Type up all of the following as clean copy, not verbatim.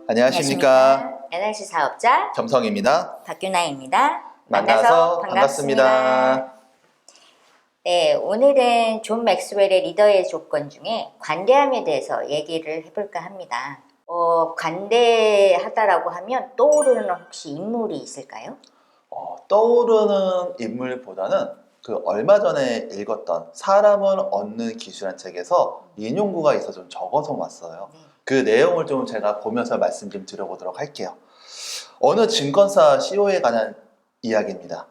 안녕하십니까. NRC 사업자 점성입니다. 박윤아입니다. 만나서 반갑습니다. 네, 오늘은 존 맥스웰의 리더의 조건 중에 관대함에 대해서 얘기를 해볼까 합니다. 관대하다라고 하면 떠오르는 혹시 인물이 있을까요? 떠오르는 인물보다는 얼마 전에 읽었던 사람을 얻는 기술이라는 책에서 인용구가 있어서 좀 적어서 왔어요. 네. 그 내용을 좀 제가 보면서 말씀 좀 드려보도록 할게요. 어느 증권사 CEO에 관한 이야기입니다.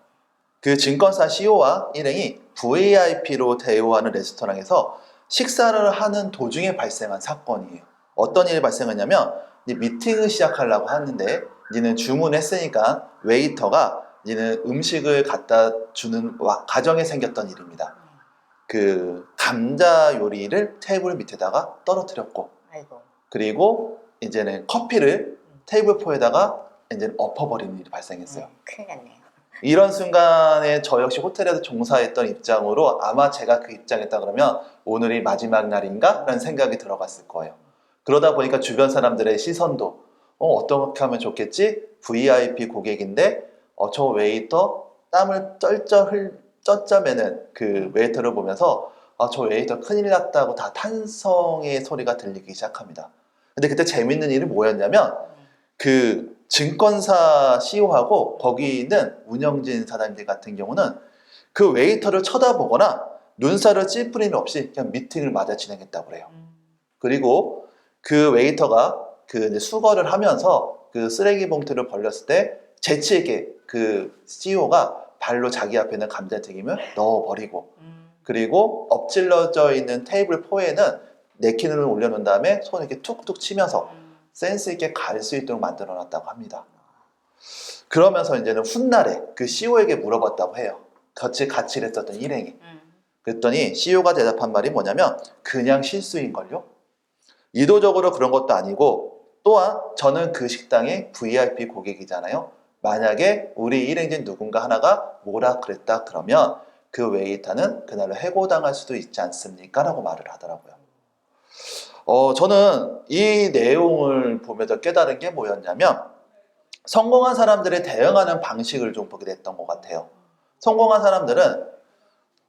그 증권사 CEO와 일행이 VIP로 대우하는 레스토랑에서 식사를 하는 도중에 발생한 사건이에요. 어떤 일이 발생했냐면 미팅을 시작하려고 하는데 니는 주문했으니까 웨이터가 니는 음식을 갖다 주는 과정에 생겼던 일입니다. 그 감자 요리를 테이블 밑에다가 떨어뜨렸고, 아이고. 그리고 이제는 커피를 테이블 포에다가 이제는 엎어버리는 일이 발생했어요. 큰일 났네요. 이런 순간에 저 역시 호텔에서 종사했던 입장으로 아마 제가 그 입장이었다 그러면 오늘이 마지막 날인가? 라는 생각이 들어갔을 거예요. 그러다 보니까 주변 사람들의 시선도 어떻게 하면 좋겠지? VIP 고객인데 저 웨이터 땀을 쩔쩔매는 그 웨이터를 보면서 저 웨이터 큰일 났다고 다 탄성의 소리가 들리기 시작합니다. 근데 그때 재밌는 일이 뭐였냐면 그 증권사 CEO하고 거기 있는 운영진 사장님들 같은 경우는 그 웨이터를 쳐다보거나 눈살을 찌푸릴 일 없이 그냥 미팅을 마저 진행했다고 그래요. 그리고 그 웨이터가 그 수거를 하면서 그 쓰레기 봉투를 벌렸을 때 재치 있게 그 CEO가 발로 자기 앞에 있는 감자튀김을 넣어버리고, 그리고 엎질러져 있는 테이블 포에는 냅킨을 올려놓은 다음에 손을 이렇게 툭툭 치면서 센스 있게 갈 수 있도록 만들어 놨다고 합니다. 그러면서 이제는 훗날에 그 CEO에게 물어봤다고 해요. 같이 일했었던 일행이. 그랬더니 CEO가 대답한 말이 뭐냐면 그냥 실수인걸요? 의도적으로 그런 것도 아니고, 또한 저는 그 식당의 VIP 고객이잖아요. 만약에 우리 일행 중 누군가 하나가 뭐라 그랬다 그러면 그 웨이터는 그날로 해고당할 수도 있지 않습니까? 라고 말을 하더라고요. 저는 이 내용을 보면서 깨달은 게 뭐였냐면 성공한 사람들의 대응하는 방식을 좀 보게 됐던 것 같아요. 성공한 사람들은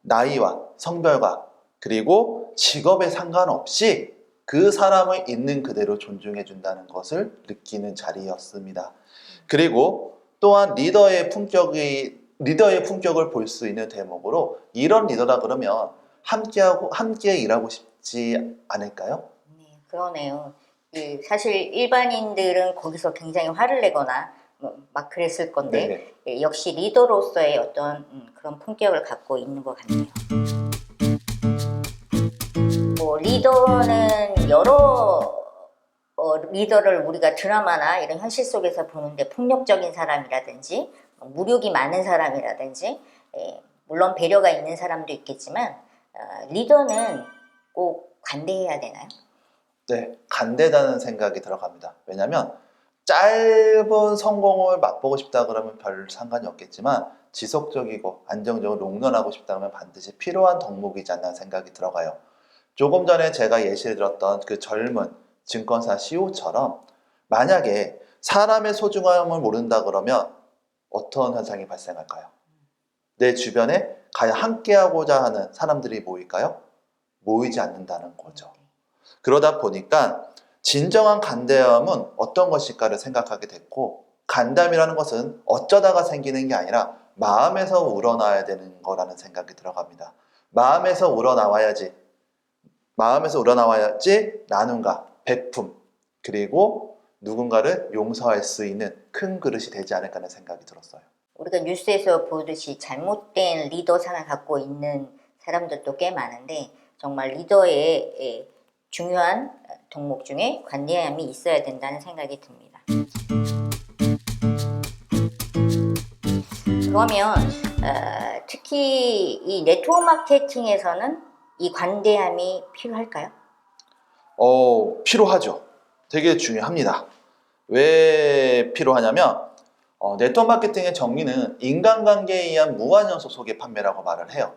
나이와 성별과 그리고 직업에 상관없이 그 사람을 있는 그대로 존중해 준다는 것을 느끼는 자리였습니다. 그리고 또한 리더의 품격을 볼 수 있는 대목으로 이런 리더라 그러면 함께 일하고 싶지 않을까요? 네, 그러네요. 사실 일반인들은 거기서 굉장히 화를 내거나 막 그랬을 건데 역시 리더로서의 어떤 그런 품격을 갖고 있는 것 같네요. 리더는 여러 리더를 우리가 드라마나 이런 현실 속에서 보는데 폭력적인 사람이라든지 무력이 많은 사람이라든지 물론 배려가 있는 사람도 있겠지만 리더는 꼭 관대해야 되나요? 네, 간대다는 생각이 들어갑니다. 왜냐하면 짧은 성공을 맛보고 싶다 그러면 별 상관이 없겠지만 지속적이고 안정적으로 롱런하고 싶다 그러면 반드시 필요한 덕목이지 않나 생각이 들어가요. 조금 전에 제가 예시를 들었던 그 젊은 증권사 CEO처럼 만약에 사람의 소중함을 모른다 그러면 어떤 현상이 발생할까요? 내 주변에 과연 함께하고자 하는 사람들이 모일까요? 모이지 않는다는 거죠. 그러다 보니까 진정한 간대함은 어떤 것일까를 생각하게 됐고, 간담이라는 것은 어쩌다가 생기는 게 아니라 마음에서 우러나야 되는 거라는 생각이 들어갑니다. 마음에서 우러나와야지 나눔과 베품, 그리고 누군가를 용서할 수 있는 큰 그릇이 되지 않을까 하는 생각이 들었어요. 우리가 뉴스에서 보듯이 잘못된 리더상을 갖고 있는 사람들도 꽤 많은데 정말 리더의 중요한 덕목 중에 관대함이 있어야 된다는 생각이 듭니다. 그러면 특히 이 네트워크 마케팅에서는 이 관대함이 필요할까요? 필요하죠. 되게 중요합니다. 왜 필요하냐면 네트워크 마케팅의 정의는 인간관계에 의한 무한연속 소개 판매라고 말을 해요.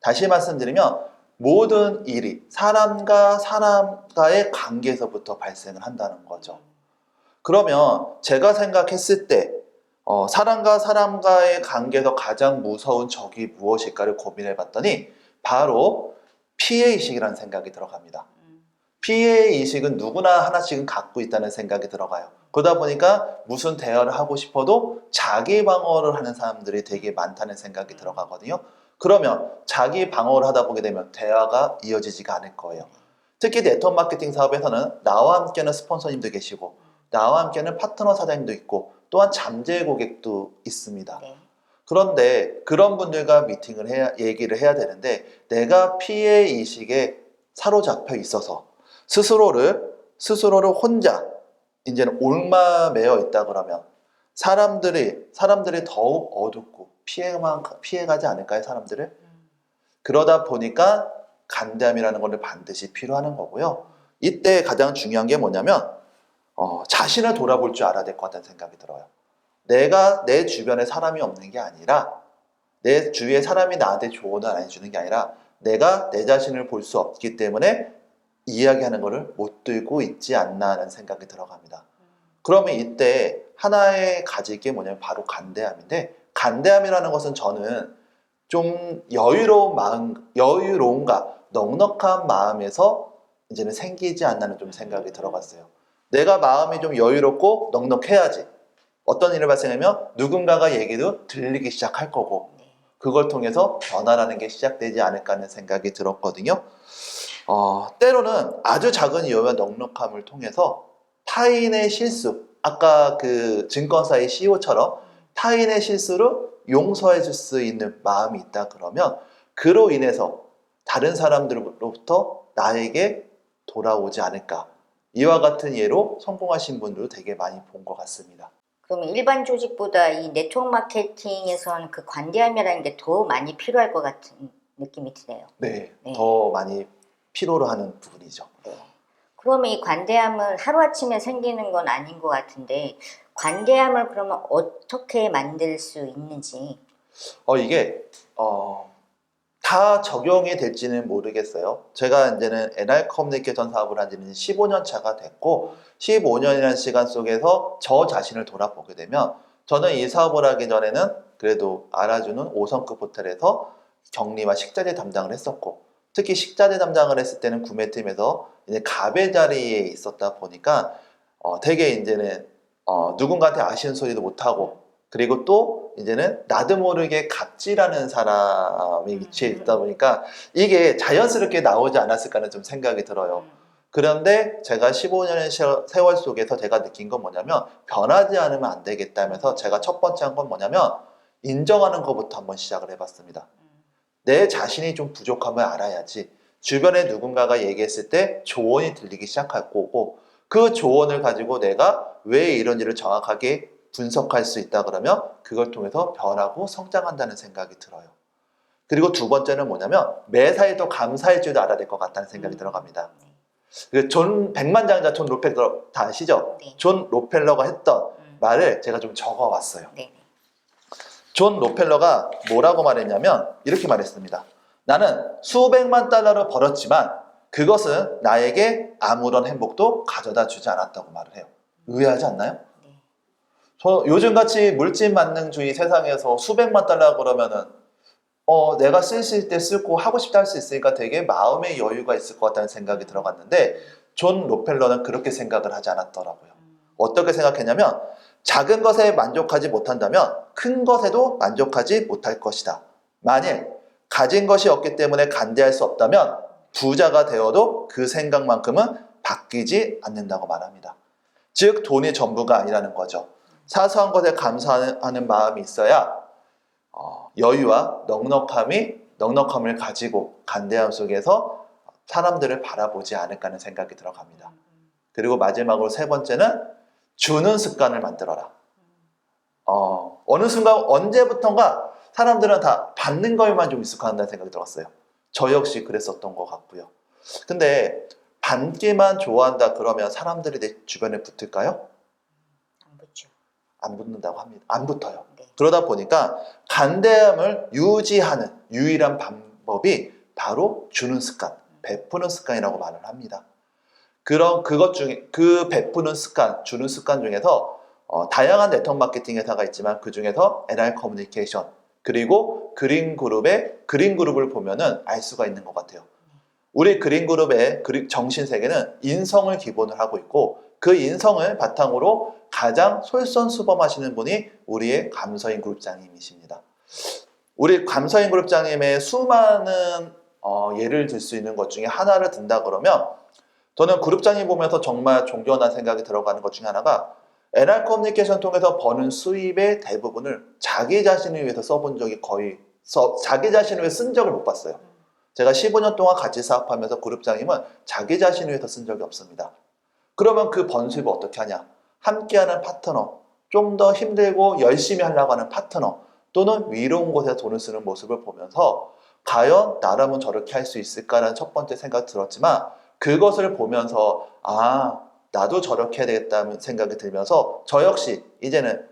다시 말씀드리면 모든 일이 사람과 사람과의 관계에서부터 발생을 한다는 거죠. 그러면 제가 생각했을 때 사람과 사람과의 관계에서 가장 무서운 적이 무엇일까를 고민해 봤더니 바로 피해의식이라는 생각이 들어갑니다. 피해의식은 누구나 하나씩은 갖고 있다는 생각이 들어가요. 그러다 보니까 무슨 대화를 하고 싶어도 자기 방어를 하는 사람들이 되게 많다는 생각이 들어가거든요. 그러면 자기 방어를 하다 보게 되면 대화가 이어지지가 않을 거예요. 특히 네트워크 마케팅 사업에서는 나와 함께하는 스폰서님도 계시고 나와 함께하는 파트너 사장님도 있고 또한 잠재 고객도 있습니다. 네. 그런데 그런 분들과 미팅을 얘기를 해야 되는데 내가 피해 의식에 사로잡혀 있어서 스스로를 혼자 이제는 옮아매어 있다 그러면 사람들이 더욱 어둡고 피해가지 않을까요, 사람들을? 그러다 보니까 간담이라는 것을 반드시 필요하는 거고요. 이때 가장 중요한 게 뭐냐면 자신을 돌아볼 줄 알아야 될 것 같다는 생각이 들어요. 내가 내 주변에 사람이 없는 게 아니라 내 주위에 사람이 나한테 조언을 안 해주는 게 아니라 내가 내 자신을 볼 수 없기 때문에 이야기하는 것을 못 들고 있지 않나 하는 생각이 들어갑니다. 그러면 이때 하나의 가질 게 뭐냐면 바로 간대함인데 간대함이라는 것은 저는 좀 여유로움과 넉넉한 마음에서 이제는 생기지 않나는 좀 생각이 들어갔어요. 내가 마음이 좀 여유롭고 넉넉해야지 어떤 일이 발생하면 누군가가 얘기도 들리기 시작할 거고 그걸 통해서 변화라는 게 시작되지 않을까 하는 생각이 들었거든요. 때로는 아주 작은 이유와 넉넉함을 통해서 타인의 실수, 아까 그 증권사의 CEO처럼 타인의 실수를 용서해 줄 수 있는 마음이 있다 그러면 그로 인해서 다른 사람들로부터 나에게 돌아오지 않을까. 이와 같은 예로 성공하신 분들도 되게 많이 본 것 같습니다. 그러면 일반 조직보다 이 네트워크 마케팅에서는 그 관대함이라는 게 더 많이 필요할 것 같은 느낌이 드네요. 네, 네. 더 많이 필요로 하는 부분이죠. 네. 그러면 이 관대함은 하루아침에 생기는 건 아닌 것 같은데 관대함을 그러면 어떻게 만들 수 있는지. 이게 다 적용이 될지는 모르겠어요. 제가 이제는 NR 커뮤니케이션 사업을 한 지는 15년 차가 됐고 15년이라는 시간 속에서 저 자신을 돌아보게 되면 저는 이 사업을 하기 전에는 그래도 알아주는 5성급 호텔에서 격리와 식자재 담당을 했었고 특히 식자재 담당을 했을 때는 구매팀에서 이제 갑의 자리에 있었다 보니까 되게 이제는 누군가한테 아쉬운 소리도 못하고 그리고 또 이제는 나도 모르게 갑질하는 사람의 위치에 있다 보니까 이게 자연스럽게 나오지 않았을까는 좀 생각이 들어요. 그런데 제가 15년의 세월 속에서 제가 느낀 건 뭐냐면 변하지 않으면 안 되겠다면서 제가 첫 번째 한 건 뭐냐면 인정하는 것부터 한번 시작을 해봤습니다. 내 자신이 좀 부족함을 알아야지 주변에 누군가가 얘기했을 때 조언이 들리기 시작할 거고 그 조언을 가지고 내가 왜 이런지를 정확하게 분석할 수 있다 그러면 그걸 통해서 변하고 성장한다는 생각이 들어요. 그리고 두 번째는 뭐냐면 매사에 더 감사할 줄도 알아야 될 것 같다는 생각이 들어갑니다. 존 백만장자 존 로펠러 다 아시죠? 네. 존 로펠러가 했던 말을 제가 좀 적어왔어요. 네. 존 로펠러가 뭐라고 말했냐면 이렇게 말했습니다. 나는 수백만 달러를 벌었지만 그것은 나에게 아무런 행복도 가져다 주지 않았다고 말을 해요. 의아하지 않나요? 저 요즘같이 물질만능주의 세상에서 수백만 달러 그러면은 내가 쓸 때 쓰고 하고 싶다 할 수 있으니까 되게 마음의 여유가 있을 것 같다는 생각이 들어갔는데 존 로펠러는 그렇게 생각을 하지 않았더라고요. 어떻게 생각했냐면 작은 것에 만족하지 못한다면 큰 것에도 만족하지 못할 것이다. 만일 가진 것이 없기 때문에 간대할 수 없다면 부자가 되어도 그 생각만큼은 바뀌지 않는다고 말합니다. 즉 돈이 전부가 아니라는 거죠. 사소한 것에 감사하는 마음이 있어야 여유와 넉넉함을 가지고 간대함 속에서 사람들을 바라보지 않을까 하는 생각이 들어갑니다. 그리고 마지막으로 세 번째는 주는 습관을 만들어라. 어느 순간 언제부턴가 사람들은 다 받는 거에만 좀 익숙하다는 생각이 들었어요. 저 역시 그랬었던 것 같고요. 근데 받기만 좋아한다 그러면 사람들이 내 주변에 붙을까요? 안 붙죠. 안 붙는다고 합니다. 안 붙어요. 네. 그러다 보니까 간대함을 유지하는 유일한 방법이 바로 주는 습관, 베푸는 습관이라고 말을 합니다. 그것 중에 그 베푸는 습관, 주는 습관 중에서 다양한 네트워크 마케팅 회사가 있지만 그 중에서 NR 커뮤니케이션 그리고 그린 그룹을 보면은 알 수가 있는 것 같아요. 우리 그린그룹의 정신 세계는 인성을 기본으로 하고 있고 그 인성을 바탕으로 가장 솔선수범하시는 분이 우리의 감서인 그룹장님이십니다. 우리 감서인 그룹장님의 수많은 예를 들 수 있는 것 중에 하나를 든다 그러면 저는 그룹장님 보면서 정말 존경하는 생각이 들어가는 것 중에 하나가 NR 커뮤니케이션 통해서 버는 수입의 대부분을 자기 자신을 위해서 써본 적이 자기 자신을 위해 쓴 적을 못 봤어요. 제가 15년 동안 같이 사업하면서 그룹장님은 자기 자신을 위해서 쓴 적이 없습니다. 그러면 그 번 수입을 어떻게 하냐? 함께하는 파트너, 좀 더 힘들고 열심히 하려고 하는 파트너 또는 위로운 곳에 돈을 쓰는 모습을 보면서 과연 나라면 저렇게 할 수 있을까라는 첫 번째 생각이 들었지만 그것을 보면서 나도 저렇게 해야 되겠다는 생각이 들면서 저 역시 이제는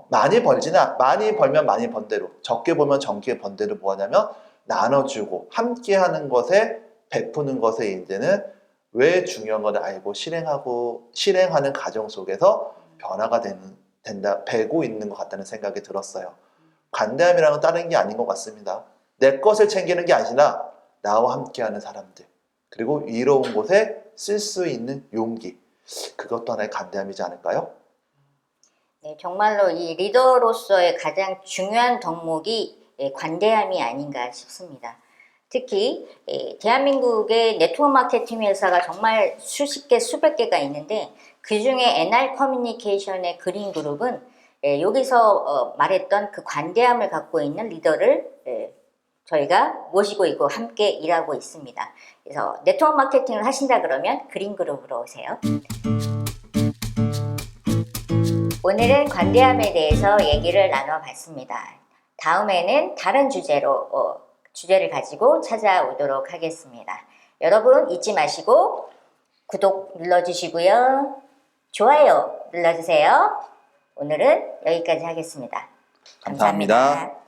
많이 벌면 많이 번 대로 적게 보면 적게 번 대로 뭐 하냐면 나눠주고 함께하는 것에 베푸는 것에 이제는 왜 중요한 걸 알고 실행하는 과정 속에서 변화가 되고 있는 것 같다는 생각이 들었어요. 관대함이랑은 다른 게 아닌 것 같습니다. 내 것을 챙기는 게 아니라 나와 함께하는 사람들 그리고 위로운 곳에 쓸 수 있는 용기 그것도 하나의 관대함이지 않을까요? 네, 정말로 이 리더로서의 가장 중요한 덕목이 관대함이 아닌가 싶습니다. 특히 대한민국의 네트워크 마케팅 회사가 정말 수십 개, 수백 개가 있는데 그 중에 NR 커뮤니케이션의 그린그룹은 여기서 말했던 그 관대함을 갖고 있는 리더를 저희가 모시고 있고 함께 일하고 있습니다. 그래서 네트워크 마케팅을 하신다 그러면 그린그룹으로 오세요. 오늘은 관대함에 대해서 얘기를 나눠봤습니다. 다음에는 다른 주제를 가지고 찾아오도록 하겠습니다. 여러분 잊지 마시고 구독 눌러주시고요. 좋아요 눌러주세요. 오늘은 여기까지 하겠습니다. 감사합니다. 감사합니다.